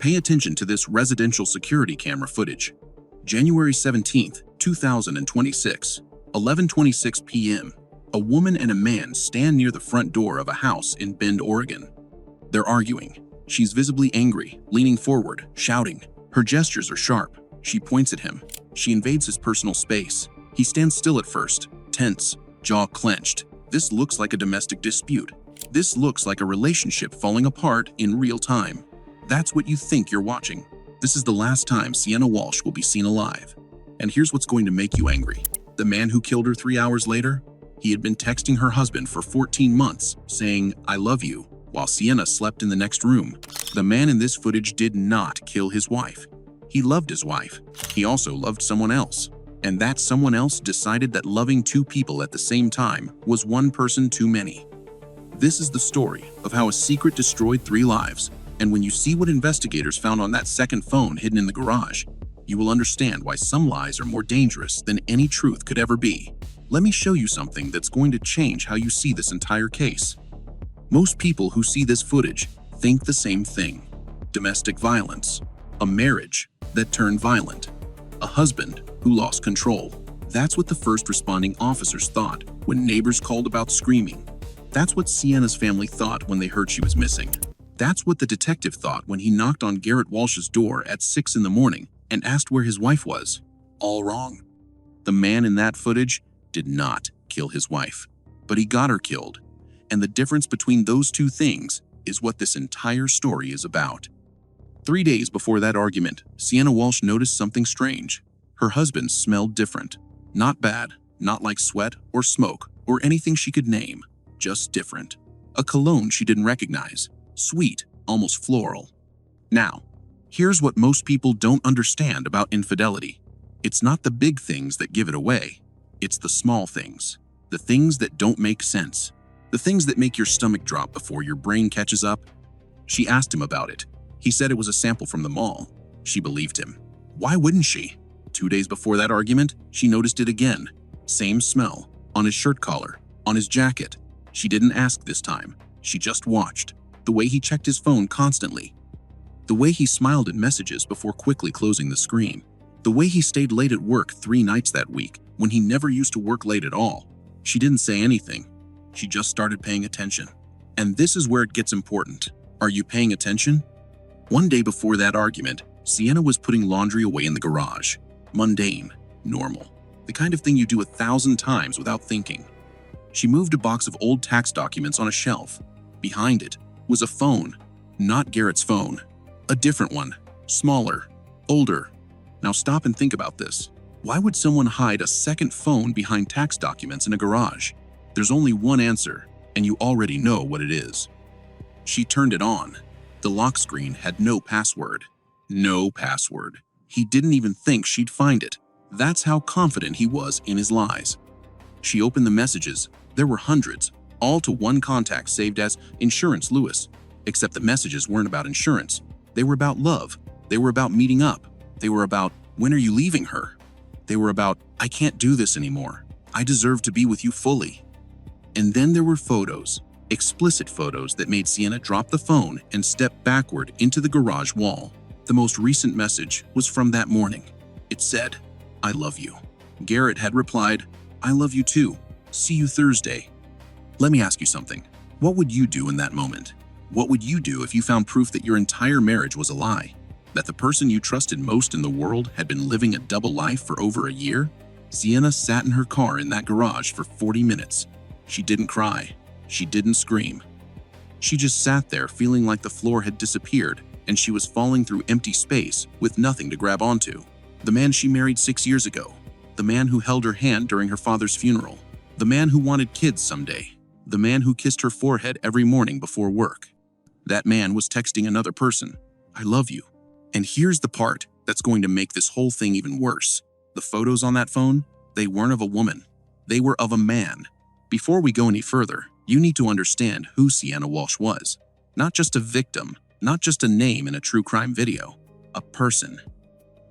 Pay attention to this residential security camera footage. January 17th, 2026, 11:26 p.m. A woman and a man stand near the front door of a house in Bend, Oregon. They're arguing. She's visibly angry, leaning forward, shouting. Her gestures are sharp. She points at him. She invades his personal space. He stands still at first, tense, jaw clenched. This looks like a domestic dispute. This looks like a relationship falling apart in real time. That's what you think you're watching. This is the last time Sienna Walsh will be seen alive. And here's what's going to make you angry. The man who killed her 3 hours later, he had been texting her husband for 14 months, saying, "I love you," while Sienna slept in the next room. The man in this footage did not kill his wife. He loved his wife. He also loved someone else. And that someone else decided that loving two people at the same time was one person too many. This is the story of how a secret destroyed 3 lives. And when you see what investigators found on that second phone hidden in the garage, you will understand why some lies are more dangerous than any truth could ever be. Let me show you something that's going to change how you see this entire case. Most people who see this footage think the same thing. Domestic violence, a marriage that turned violent, a husband who lost control. That's what the first responding officers thought when neighbors called about screaming. That's what Sienna's family thought when they heard she was missing. That's what the detective thought when he knocked on Garrett Walsh's door at 6 in the morning and asked where his wife was. All wrong. The man in that footage did not kill his wife, but he got her killed. And the difference between those two things is what this entire story is about. 3 days before that argument, Sienna Walsh noticed something strange. Her husband smelled different. Not bad, not like sweat or smoke or anything she could name, just different. A cologne she didn't recognize. Sweet, almost floral. Now, here's what most people don't understand about infidelity. It's not the big things that give it away. It's the small things. The things that don't make sense. The things that make your stomach drop before your brain catches up. She asked him about it. He said it was a sample from the mall. She believed him. Why wouldn't she? 2 days before that argument, she noticed it again. Same smell. On his shirt collar. On his jacket. She didn't ask this time. She just watched. The way he checked his phone constantly. The way he smiled at messages before quickly closing the screen. The way he stayed late at work 3 nights that week when he never used to work late at all. She didn't say anything. She just started paying attention. And this is where it gets important. Are you paying attention? One day before that argument, Sienna was putting laundry away in the garage. Mundane, normal. The kind of thing you do 1,000 times without thinking. She moved a box of old tax documents on a shelf. Behind it was a phone. Not Garrett's phone. A different one. Smaller. Older. Now stop and think about this. Why would someone hide a second phone behind tax documents in a garage? There's only one answer, and you already know what it is. She turned it on. The lock screen had no password. No password. He didn't even think she'd find it. That's how confident he was in his lies. She opened the messages. There were hundreds, all to one contact saved as Insurance Lewis. Except the messages weren't about insurance. They were about love. They were about meeting up. They were about, when are you leaving her? They were about, I can't do this anymore. I deserve to be with you fully. And then there were photos, explicit photos that made Sienna drop the phone and step backward into the garage wall. The most recent message was from that morning. It said, I love you. Garrett had replied, I love you too. See you Thursday. Let me ask you something. What would you do in that moment? What would you do if you found proof that your entire marriage was a lie? That the person you trusted most in the world had been living a double life for over a year? Sienna sat in her car in that garage for 40 minutes. She didn't cry. She didn't scream. She just sat there feeling like the floor had disappeared and she was falling through empty space with nothing to grab onto. The man she married 6 years ago. The man who held her hand during her father's funeral. The man who wanted kids someday. The man who kissed her forehead every morning before work. That man was texting another person, I love you. And here's the part that's going to make this whole thing even worse. The photos on that phone, they weren't of a woman. They were of a man. Before we go any further, you need to understand who Sienna Walsh was. Not just a victim, not just a name in a true crime video. A person.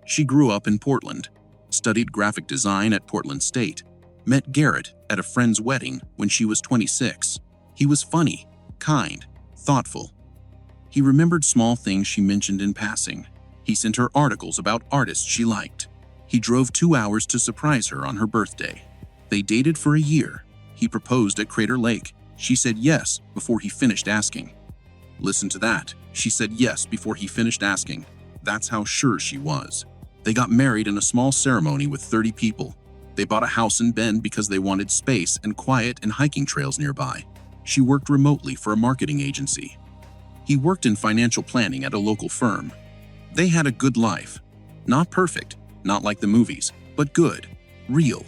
She grew up in Portland, studied graphic design at Portland State, met Garrett at a friend's wedding when she was 26. He was funny, kind, thoughtful. He remembered small things she mentioned in passing. He sent her articles about artists she liked. He drove 2 hours to surprise her on her birthday. They dated for a year. He proposed at Crater Lake. She said yes before he finished asking. Listen to that. She said yes before he finished asking. That's how sure she was. They got married in a small ceremony with 30 people. They bought a house in Bend because they wanted space and quiet and hiking trails nearby. She worked remotely for a marketing agency. He worked in financial planning at a local firm. They had a good life. Not perfect, not like the movies, but good, real,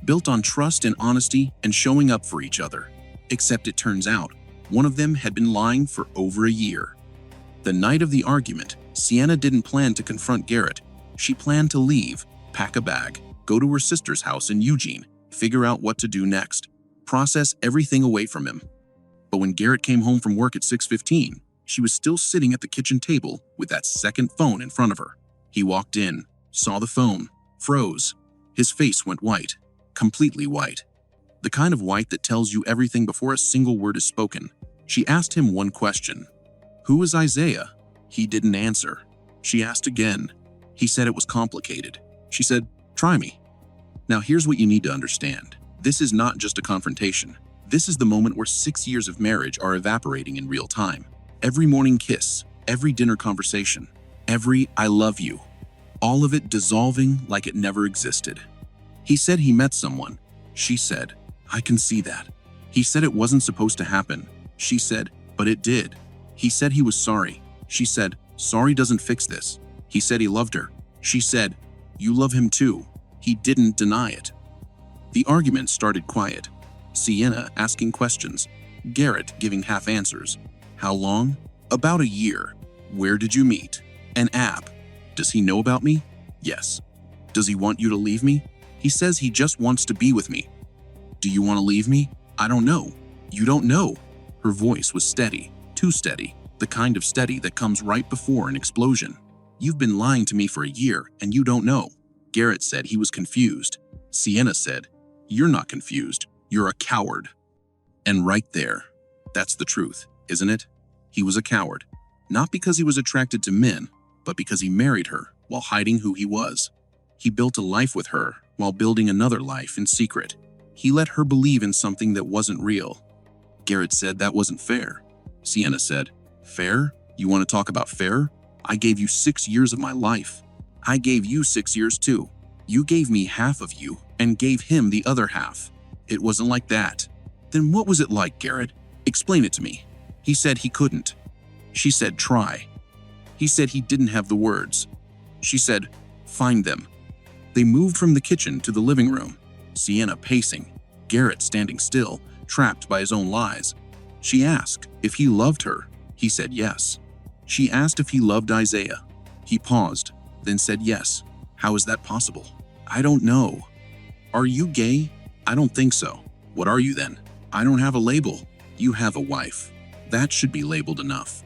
built on trust and honesty and showing up for each other. Except it turns out, one of them had been lying for over a year. The night of the argument, Sienna didn't plan to confront Garrett. She planned to leave, pack a bag, go to her sister's house in Eugene, figure out what to do next, process everything away from him. But when Garrett came home from work at 6:15, she was still sitting at the kitchen table with that second phone in front of her. He walked in, saw the phone, froze. His face went white, completely white. The kind of white that tells you everything before a single word is spoken. She asked him one question. Who is Isaiah? He didn't answer. She asked again. He said it was complicated. She said, try me. Now here's what you need to understand. This is not just a confrontation. This is the moment where 6 years of marriage are evaporating in real time. Every morning kiss, every dinner conversation, every I love you. All of it dissolving like it never existed. He said he met someone. She said, I can see that. He said it wasn't supposed to happen. She said, but it did. He said he was sorry. She said, sorry doesn't fix this. He said he loved her. She said, you love him too. He didn't deny it. The argument started quiet. Sienna asking questions. Garrett giving half answers. How long? About a year. Where did you meet? An app. Does he know about me? Yes. Does he want you to leave me? He says he just wants to be with me. Do you want to leave me? I don't know. You don't know. Her voice was steady, too steady, the kind of steady that comes right before an explosion. You've been lying to me for a year and you don't know. Garrett said he was confused. Sienna said, you're not confused. You're a coward. And right there, that's the truth, isn't it? He was a coward. Not because he was attracted to men, but because he married her while hiding who he was. He built a life with her while building another life in secret. He let her believe in something that wasn't real. Garrett said that wasn't fair. Sienna said, fair? You want to talk about fair? I gave you 6 years of my life. I gave you 6 years too. You gave me half of you and gave him the other half. It wasn't like that. Then what was it like, Garrett? Explain it to me. He said he couldn't. She said, try. He said he didn't have the words. She said, find them. They moved from the kitchen to the living room. Sienna pacing, Garrett standing still, trapped by his own lies. She asked if he loved her. He said yes. She asked if he loved Isaiah. He paused, then said yes. How is that possible? I don't know. Are you gay? I don't think so. What are you then? I don't have a label. You have a wife. That should be labeled enough.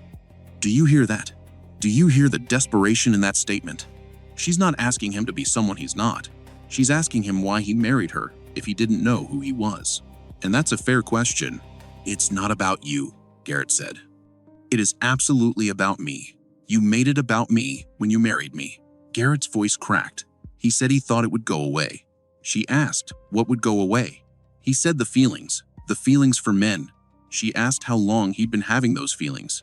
Do you hear that? Do you hear the desperation in that statement? She's not asking him to be someone he's not. She's asking him why he married her if he didn't know who he was. And that's a fair question. It's not about you, Garrett said. It is absolutely about me. You made it about me when you married me. Garrett's voice cracked. He said he thought it would go away. She asked what would go away. He said the feelings for men. She asked how long he'd been having those feelings.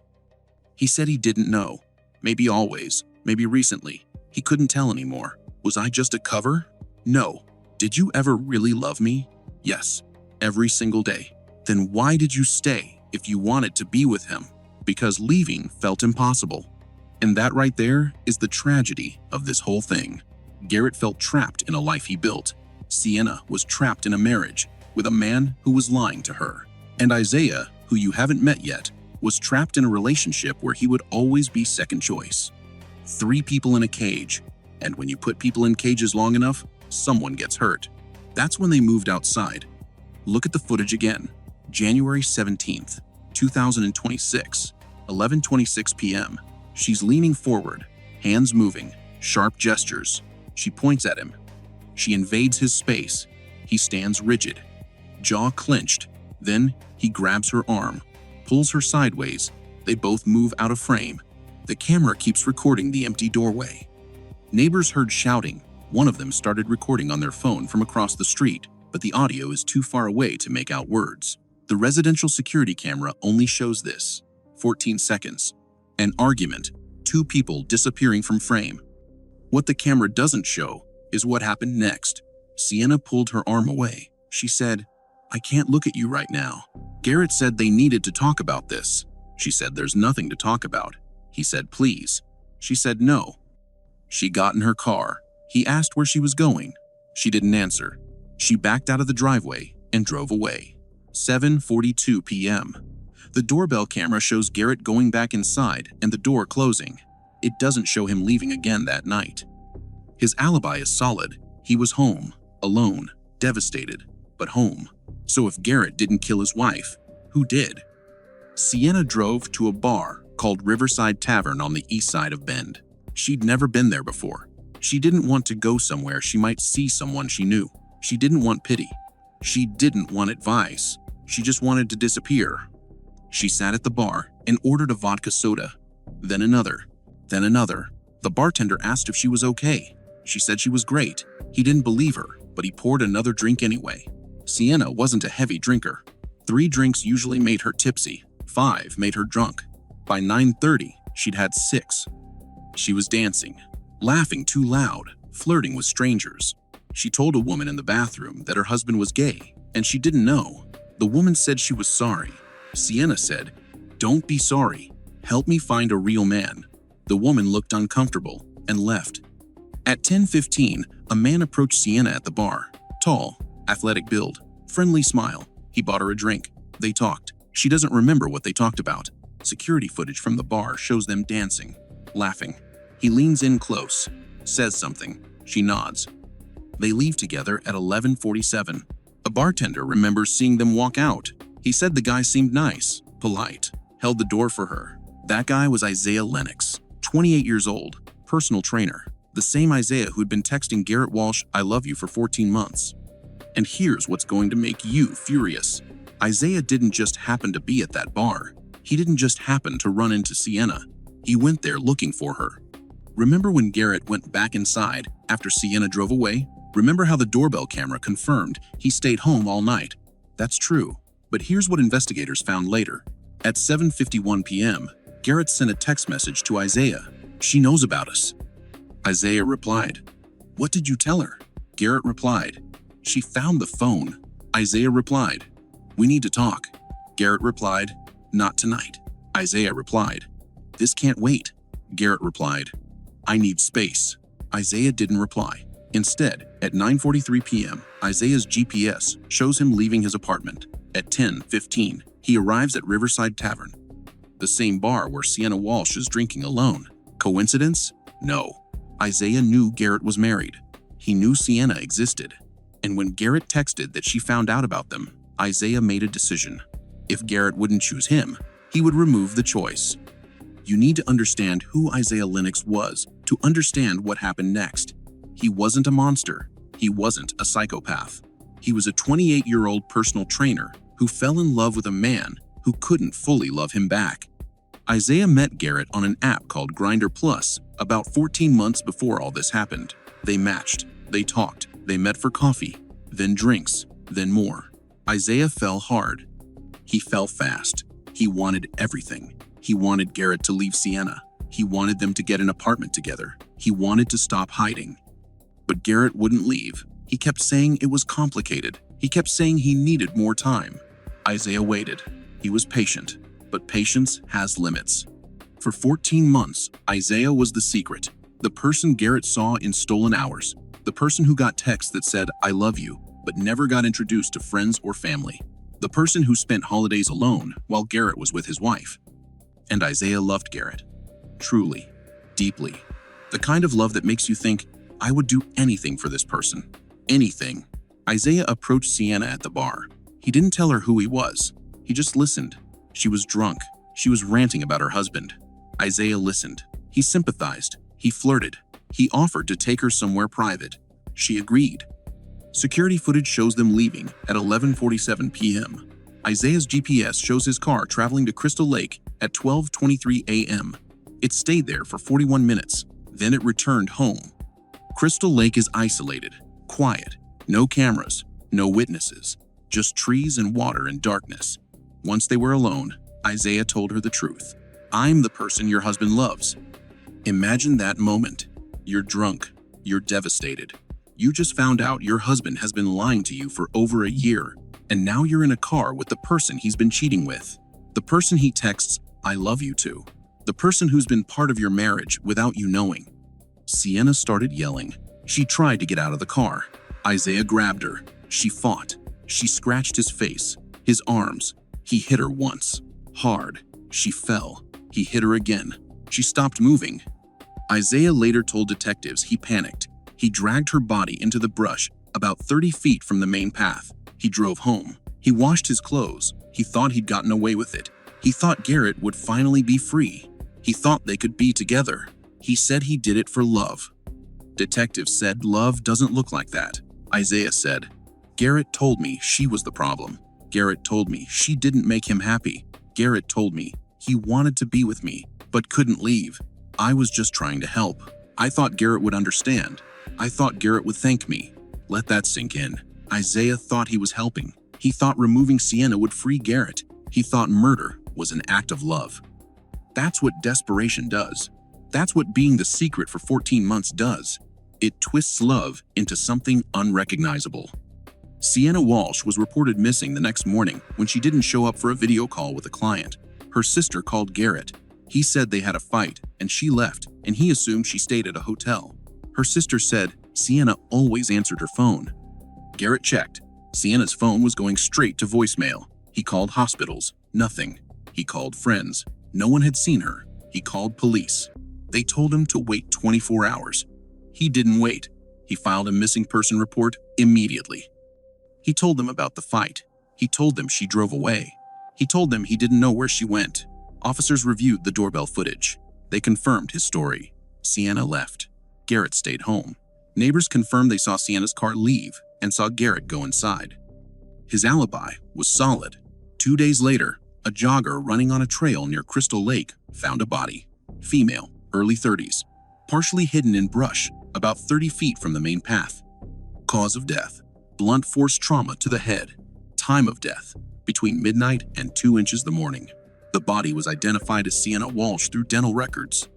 He said he didn't know. Maybe always, maybe recently. He couldn't tell anymore. Was I just a cover? No. Did you ever really love me? Yes. Every single day. Then why did you stay if you wanted to be with him? Because leaving felt impossible. And that right there is the tragedy of this whole thing. Garrett felt trapped in a life he built. Sienna was trapped in a marriage with a man who was lying to her. And Isaiah, who you haven't met yet, was trapped in a relationship where he would always be second choice. 3 people in a cage, and when you put people in cages long enough, someone gets hurt. That's when they moved outside. Look at the footage again. January 17th, 2026, 11:26 p.m. She's leaning forward, hands moving, sharp gestures. She points at him. She invades his space. He stands rigid, jaw clenched. Then he grabs her arm, pulls her sideways, They both move out of frame. The camera keeps recording the empty doorway. Neighbors heard shouting. One of them started recording on their phone from across the street, but the audio is too far away to make out words. The residential security camera only shows this. 14 seconds. An argument. 2 people disappearing from frame. What the camera doesn't show is what happened next. Sienna pulled her arm away. She said, "I can't look at you right now." Garrett said they needed to talk about this. She said, "There's nothing to talk about." He said, "Please." She said, "No." She got in her car. He asked where she was going. She didn't answer. She backed out of the driveway and drove away. 7:42 p.m. The doorbell camera shows Garrett going back inside and the door closing. It doesn't show him leaving again that night. His alibi is solid. He was home, alone, devastated, but home. So if Garrett didn't kill his wife, who did? Sienna drove to a bar called Riverside Tavern on the east side of Bend. She'd never been there before. She didn't want to go somewhere she might see someone she knew. She didn't want pity. She didn't want advice. She just wanted to disappear. She sat at the bar and ordered a vodka soda, then another, then another. The bartender asked if she was okay. She said she was great. He didn't believe her, but he poured another drink anyway. Sienna wasn't a heavy drinker. 3 drinks usually made her tipsy. 5 made her drunk. By 9:30, she'd had 6. She was dancing, laughing too loud, flirting with strangers. She told a woman in the bathroom that her husband was gay, and she didn't know. The woman said she was sorry. Sienna said, "Don't be sorry. Help me find a real man." The woman looked uncomfortable and left. At 10:15, a man approached Sienna at the bar. Tall, athletic build, friendly smile. He bought her a drink. They talked. She doesn't remember what they talked about. Security footage from the bar shows them dancing, laughing. He leans in close, says something. She nods. They leave together at 11:47. A bartender remembers seeing them walk out. He said the guy seemed nice, polite, held the door for her. That guy was Isaiah Lennox, 28 years old, personal trainer. The same Isaiah who'd been texting Garrett Walsh, "I love you" for 14 months. And here's what's going to make you furious. Isaiah didn't just happen to be at that bar. He didn't just happen to run into Sienna. He went there looking for her. Remember when Garrett went back inside after Sienna drove away? Remember how the doorbell camera confirmed he stayed home all night? That's true. But here's what investigators found later. At 7:51 p.m., Garrett sent a text message to Isaiah. "She knows about us." Isaiah replied, "What did you tell her?" Garrett replied, "She found the phone." Isaiah replied, "We need to talk." Garrett replied, "Not tonight." Isaiah replied, "This can't wait." Garrett replied, "I need space." Isaiah didn't reply. Instead, at 9:43 p.m., Isaiah's GPS shows him leaving his apartment. At 10:15, he arrives at Riverside Tavern, the same bar where Sienna Walsh is drinking alone. Coincidence? No. Isaiah knew Garrett was married. He knew Sienna existed. And when Garrett texted that she found out about them, Isaiah made a decision. If Garrett wouldn't choose him, he would remove the choice. You need to understand who Isaiah Lennox was to understand what happened next. He wasn't a monster. He wasn't a psychopath. He was a 28-year-old personal trainer who fell in love with a man who couldn't fully love him back. Isaiah met Garrett on an app called Grindr Plus about 14 months before all this happened. They matched, they talked, they met for coffee, then drinks, then more. Isaiah fell hard. He fell fast. He wanted everything. He wanted Garrett to leave Sienna. He wanted them to get an apartment together. He wanted to stop hiding. But Garrett wouldn't leave. He kept saying it was complicated. He kept saying he needed more time. Isaiah waited. He was patient, but patience has limits. For 14 months, Isaiah was the secret, the person Garrett saw in stolen hours, the person who got texts that said, "I love you," but never got introduced to friends or family, the person who spent holidays alone while Garrett was with his wife. And Isaiah loved Garrett. Truly, deeply. The kind of love that makes you think, "I would do anything for this person." Anything. Isaiah approached Sienna at the bar. He didn't tell her who he was. He just listened. She was drunk. She was ranting about her husband. Isaiah listened. He sympathized. He flirted. He offered to take her somewhere private. She agreed. Security footage shows them leaving at 11:47 p.m. Isaiah's GPS shows his car traveling to Crystal Lake at 12:23 a.m. It stayed there for 41 minutes, then it returned home. Crystal Lake is isolated, quiet, no cameras, no witnesses, just trees and water and darkness. Once they were alone, Isaiah told her the truth. "I'm the person your husband loves." Imagine that moment. You're drunk, you're devastated. You just found out your husband has been lying to you for over a year, and now you're in a car with the person he's been cheating with. The person he texts, "I love you" to. The person who's been part of your marriage without you knowing. Sienna started yelling. She tried to get out of the car. Isaiah grabbed her. She fought. She scratched his face, his arms. He hit her once. Hard. She fell. He hit her again. She stopped moving. Isaiah later told detectives he panicked. He dragged her body into the brush about 30 feet from the main path. He drove home. He washed his clothes. He thought he'd gotten away with it. He thought Garrett would finally be free. He thought they could be together. He said he did it for love. Detectives said love doesn't look like that. Isaiah said, "Garrett told me she was the problem. Garrett told me she didn't make him happy. Garrett told me he wanted to be with me, but couldn't leave. I was just trying to help. I thought Garrett would understand. I thought Garrett would thank me." Let that sink in. Isaiah thought he was helping. He thought removing Sienna would free Garrett. He thought murder was an act of love. That's what desperation does. That's what being the secret for 14 months does. It twists love into something unrecognizable. Sienna Walsh was reported missing the next morning when she didn't show up for a video call with a client. Her sister called Garrett. He said they had a fight and she left, and he assumed she stayed at a hotel. Her sister said Sienna always answered her phone. Garrett checked. Sienna's phone was going straight to voicemail. He called hospitals. Nothing. He called friends. No one had seen her. He called police. They told him to wait 24 hours. He didn't wait. He filed a missing person report immediately. He told them about the fight. He told them she drove away. He told them he didn't know where she went. Officers reviewed the doorbell footage. They confirmed his story. Sienna left. Garrett stayed home. Neighbors confirmed they saw Sienna's car leave and saw Garrett go inside. His alibi was solid. 2 days later, a jogger running on a trail near Crystal Lake found a body. Female, early 30s, partially hidden in brush, about 30 feet from the main path. Cause of death: blunt force trauma to the head. Time of death: between midnight and 2 inches the morning. The body was identified as Sienna Walsh through dental records.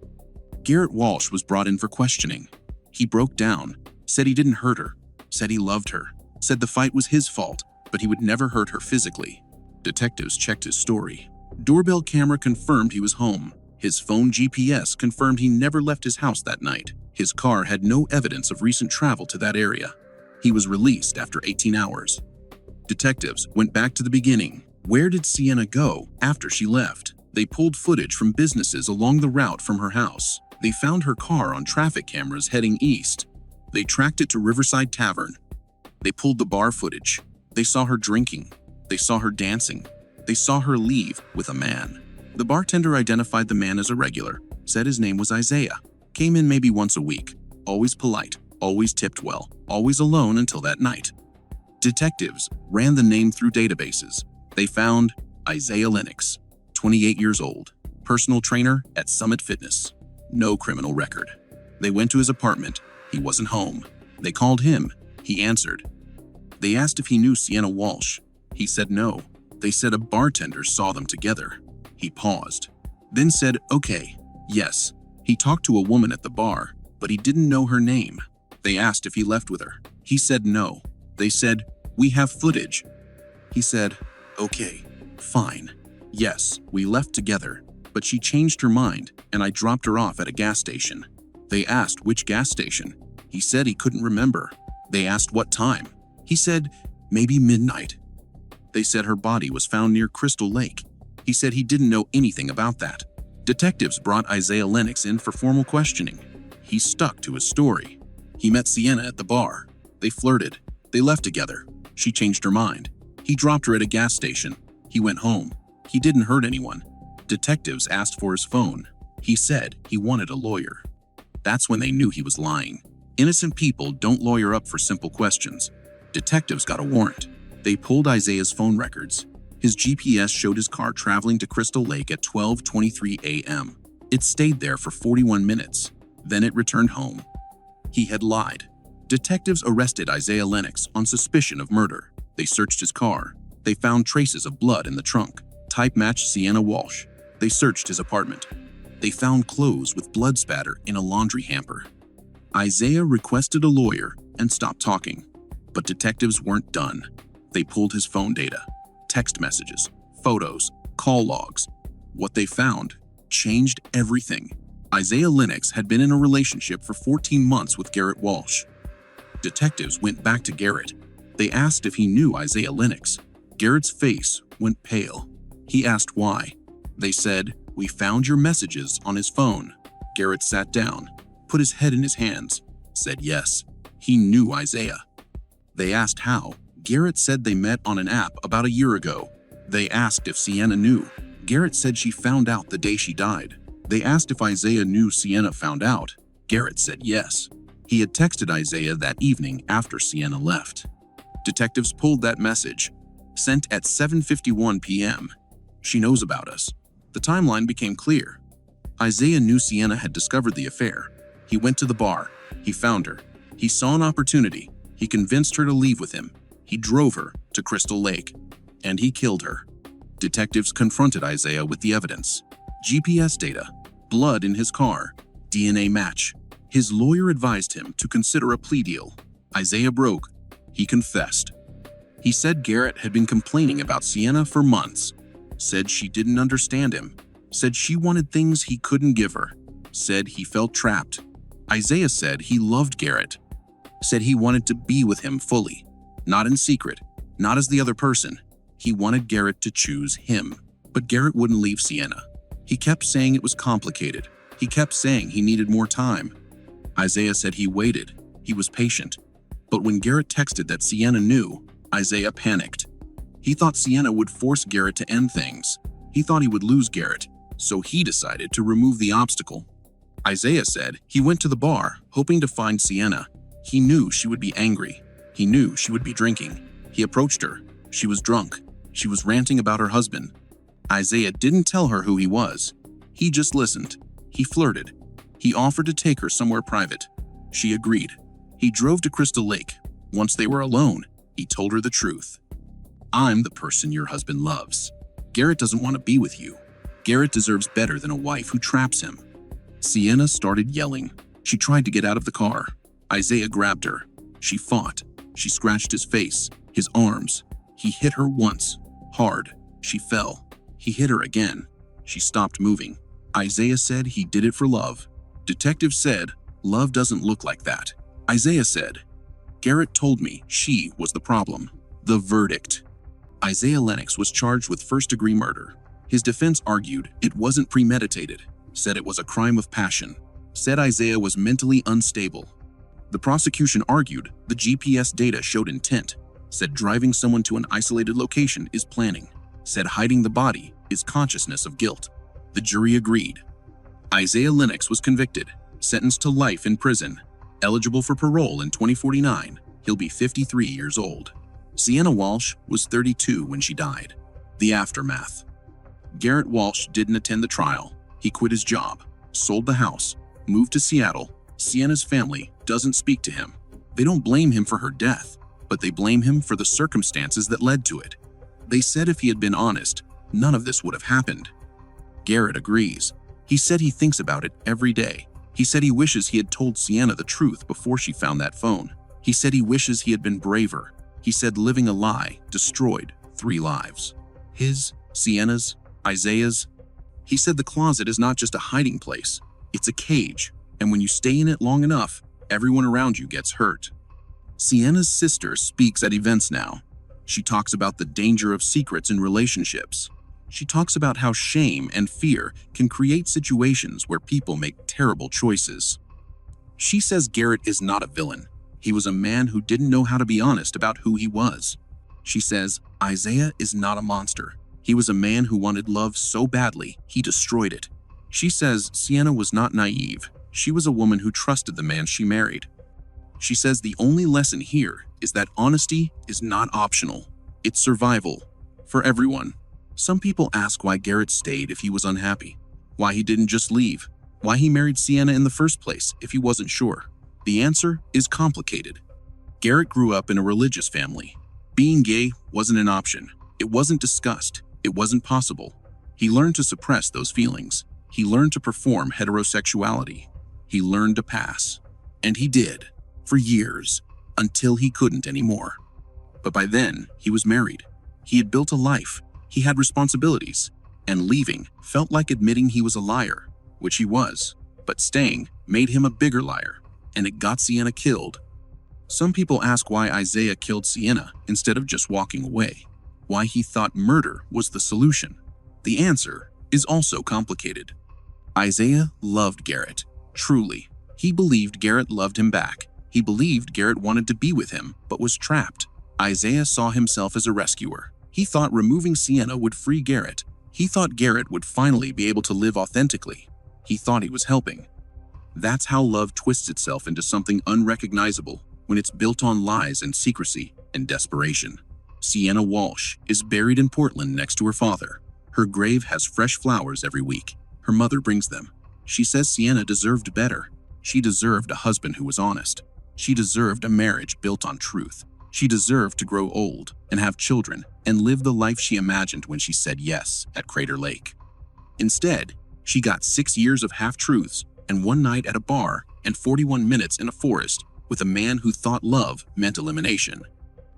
Garrett Walsh was brought in for questioning. He broke down, said he didn't hurt her, said he loved her, said the fight was his fault, but he would never hurt her physically. Detectives checked his story. Doorbell camera confirmed he was home. His phone GPS confirmed he never left his house that night. His car had no evidence of recent travel to that area. He was released after 18 hours. Detectives went back to the beginning. Where did Sienna go after she left? They pulled footage from businesses along the route from her house. They found her car on traffic cameras heading east. They tracked it to Riverside Tavern. They pulled the bar footage. They saw her drinking. They saw her dancing. They saw her leave with a man. The bartender identified the man as a regular, said his name was Isaiah. Came in maybe once a week. Always polite, always tipped well, always alone until that night. Detectives ran the name through databases. They found Isaiah Lennox, 28 years old, personal trainer at Summit Fitness. No criminal record. They went to his apartment. He wasn't home. They called him. He answered. They asked if he knew Sienna Walsh. He said no. They said a bartender saw them together. He paused, then said, "Okay, yes." He talked to a woman at the bar, but he didn't know her name. They asked if he left with her. He said no. They said, "We have footage." He said, "Okay, fine. Yes, we left together, but she changed her mind and I dropped her off at a gas station." They asked which gas station. He said he couldn't remember. They asked what time. He said, maybe midnight. They said her body was found near Crystal Lake. He said he didn't know anything about that. Detectives brought Isaiah Lennox in for formal questioning. He stuck to his story. He met Sienna at the bar. They flirted. They left together. She changed her mind. He dropped her at a gas station. He went home. He didn't hurt anyone. Detectives asked for his phone. He said he wanted a lawyer. That's when they knew he was lying. Innocent people don't lawyer up for simple questions. Detectives got a warrant. They pulled Isaiah's phone records. His GPS showed his car traveling to Crystal Lake at 12:23 a.m. It stayed there for 41 minutes. Then it returned home. He had lied. Detectives arrested Isaiah Lennox on suspicion of murder. They searched his car. They found traces of blood in the trunk. Type matched Sienna Walsh. They searched his apartment. They found clothes with blood spatter in a laundry hamper. Isaiah requested a lawyer and stopped talking. But detectives weren't done. They pulled his phone data, text messages, photos, call logs. What they found changed everything. Isaiah Lennox had been in a relationship for 14 months with Garrett Walsh. Detectives went back to Garrett. They asked if he knew Isaiah Lennox. Garrett's face went pale. He asked why. They said, "We found your messages on his phone." Garrett sat down, put his head in his hands, said yes. He knew Isaiah. They asked how. Garrett said they met on an app about a year ago. They asked if Sienna knew. Garrett said she found out the day she died. They asked if Isaiah knew Sienna found out. Garrett said yes. He had texted Isaiah that evening after Sienna left. Detectives pulled that message, sent at 7:51 p.m. "She knows about us." The timeline became clear. Isaiah knew Sienna had discovered the affair. He went to the bar. He found her. He saw an opportunity. He convinced her to leave with him. He drove her to Crystal Lake. And he killed her. Detectives confronted Isaiah with the evidence. GPS data, blood in his car, DNA match. His lawyer advised him to consider a plea deal. Isaiah broke. He confessed. He said Garrett had been complaining about Sienna for months. Said she didn't understand him. Said she wanted things he couldn't give her. Said he felt trapped. Isaiah said he loved Garrett. Said he wanted to be with him fully. Not in secret. Not as the other person. He wanted Garrett to choose him. But Garrett wouldn't leave Sienna. He kept saying it was complicated. He kept saying he needed more time. Isaiah said he waited. He was patient. But when Garrett texted that Sienna knew, Isaiah panicked. He thought Sienna would force Garrett to end things. He thought he would lose Garrett, so he decided to remove the obstacle. Isaiah said he went to the bar, hoping to find Sienna. He knew she would be angry. He knew she would be drinking. He approached her. She was drunk. She was ranting about her husband. Isaiah didn't tell her who he was. He just listened. He flirted. He offered to take her somewhere private. She agreed. He drove to Crystal Lake. Once they were alone, he told her the truth. "I'm the person your husband loves. Garrett doesn't want to be with you. Garrett deserves better than a wife who traps him." Sienna started yelling. She tried to get out of the car. Isaiah grabbed her. She fought. She scratched his face, his arms. He hit her once, hard. She fell. He hit her again. She stopped moving. Isaiah said he did it for love. Detectives said, "Love doesn't look like that." Isaiah said, "Garrett told me she was the problem." The verdict. Isaiah Lennox was charged with first-degree murder. His defense argued it wasn't premeditated, said it was a crime of passion, said Isaiah was mentally unstable. The prosecution argued the GPS data showed intent, said driving someone to an isolated location is planning, said hiding the body is consciousness of guilt. The jury agreed. Isaiah Lennox was convicted, sentenced to life in prison, eligible for parole in 2049. He'll be 53 years old. Sienna Walsh was 32 when she died. The aftermath. Garrett Walsh didn't attend the trial. He quit his job, sold the house, moved to Seattle. Sienna's family doesn't speak to him. They don't blame him for her death, but they blame him for the circumstances that led to it. They said if he had been honest, none of this would have happened. Garrett agrees. He said he thinks about it every day. He said he wishes he had told Sienna the truth before she found that phone. He said he wishes he had been braver. He said living a lie destroyed 3 lives. His, Sienna's, Isaiah's. He said the closet is not just a hiding place. It's a cage, and when you stay in it long enough, everyone around you gets hurt. Sienna's sister speaks at events now. She talks about the danger of secrets in relationships. She talks about how shame and fear can create situations where people make terrible choices. She says Garrett is not a villain. He was a man who didn't know how to be honest about who he was. She says Isaiah is not a monster. He was a man who wanted love so badly, he destroyed it. She says Sienna was not naive. She was a woman who trusted the man she married. She says the only lesson here is that honesty is not optional. It's survival. For everyone. Some people ask why Garrett stayed if he was unhappy, why he didn't just leave, why he married Sienna in the first place if he wasn't sure. The answer is complicated. Garrett grew up in a religious family. Being gay wasn't an option. It wasn't discussed. It wasn't possible. He learned to suppress those feelings. He learned to perform heterosexuality. He learned to pass. And he did, for years, until he couldn't anymore. But by then, he was married. He had built a life. He had responsibilities. And leaving felt like admitting he was a liar, which he was. But staying made him a bigger liar, and it got Sienna killed. Some people ask why Isaiah killed Sienna instead of just walking away, why he thought murder was the solution. The answer is also complicated. Isaiah loved Garrett, truly. He believed Garrett loved him back. He believed Garrett wanted to be with him, but was trapped. Isaiah saw himself as a rescuer. He thought removing Sienna would free Garrett. He thought Garrett would finally be able to live authentically. He thought he was helping. That's how love twists itself into something unrecognizable when it's built on lies and secrecy and desperation. Sienna Walsh is buried in Portland next to her father. Her grave has fresh flowers every week. Her mother brings them. She says Sienna deserved better. She deserved a husband who was honest. She deserved a marriage built on truth. She deserved to grow old and have children and live the life she imagined when she said yes at Crater Lake. Instead, she got 6 years of half-truths and 1 night at a bar and 41 minutes in a forest with a man who thought love meant elimination.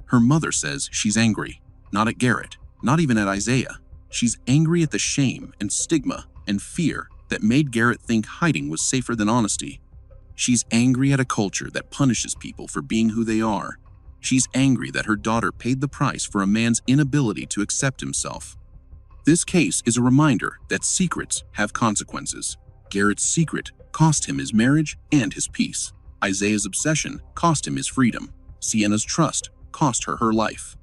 Her mother says she's angry, not at Garrett, not even at Isaiah. She's angry at the shame and stigma and fear that made Garrett think hiding was safer than honesty. She's angry at a culture that punishes people for being who they are. She's angry that her daughter paid the price for a man's inability to accept himself. This case is a reminder that secrets have consequences. Garrett's secret cost him his marriage and his peace. Isaiah's obsession cost him his freedom. Sienna's trust cost her her life.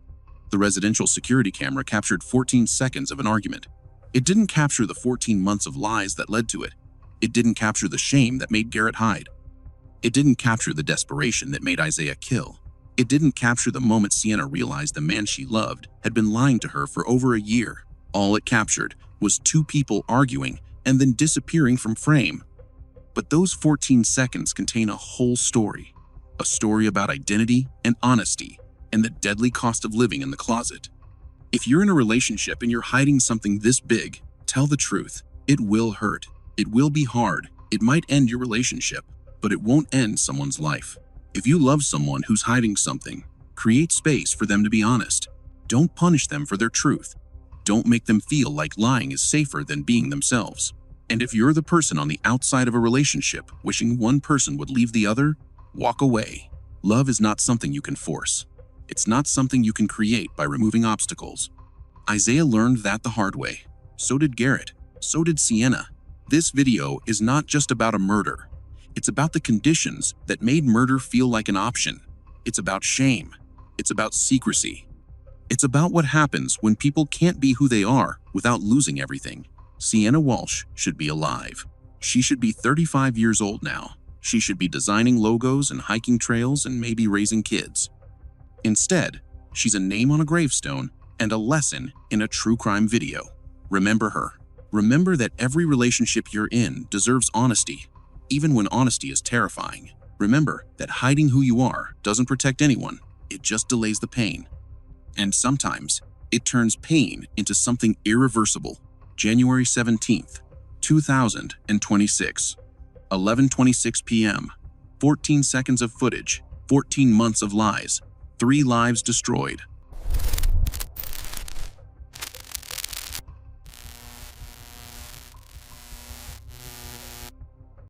The residential security camera captured 14 seconds of an argument. It didn't capture the 14 months of lies that led to it. It didn't capture the shame that made Garrett hide. It didn't capture the desperation that made Isaiah kill. It didn't capture the moment Sienna realized the man she loved had been lying to her for over a year. All it captured was 2 people arguing and then disappearing from frame. But those 14 seconds contain a whole story. A story about identity and honesty and the deadly cost of living in the closet. If you're in a relationship and you're hiding something this big, tell the truth. It will hurt. It will be hard. It might end your relationship, but it won't end someone's life. If you love someone who's hiding something, create space for them to be honest. Don't punish them for their truth. Don't make them feel like lying is safer than being themselves. And if you're the person on the outside of a relationship wishing one person would leave the other, walk away. Love is not something you can force. It's not something you can create by removing obstacles. Isaiah learned that the hard way. So did Garrett. So did Sienna. This video is not just about a murder. It's about the conditions that made murder feel like an option. It's about shame. It's about secrecy. It's about what happens when people can't be who they are without losing everything. Sienna Walsh should be alive. She should be 35 years old now. She should be designing logos and hiking trails and maybe raising kids. Instead, she's a name on a gravestone and a lesson in a true crime video. Remember her. Remember that every relationship you're in deserves honesty, even when honesty is terrifying. Remember that hiding who you are doesn't protect anyone. It just delays the pain. And sometimes, it turns pain into something irreversible. January 17th, 2026, 11:26 p.m., 14 seconds of footage, 14 months of lies, 3 lives destroyed.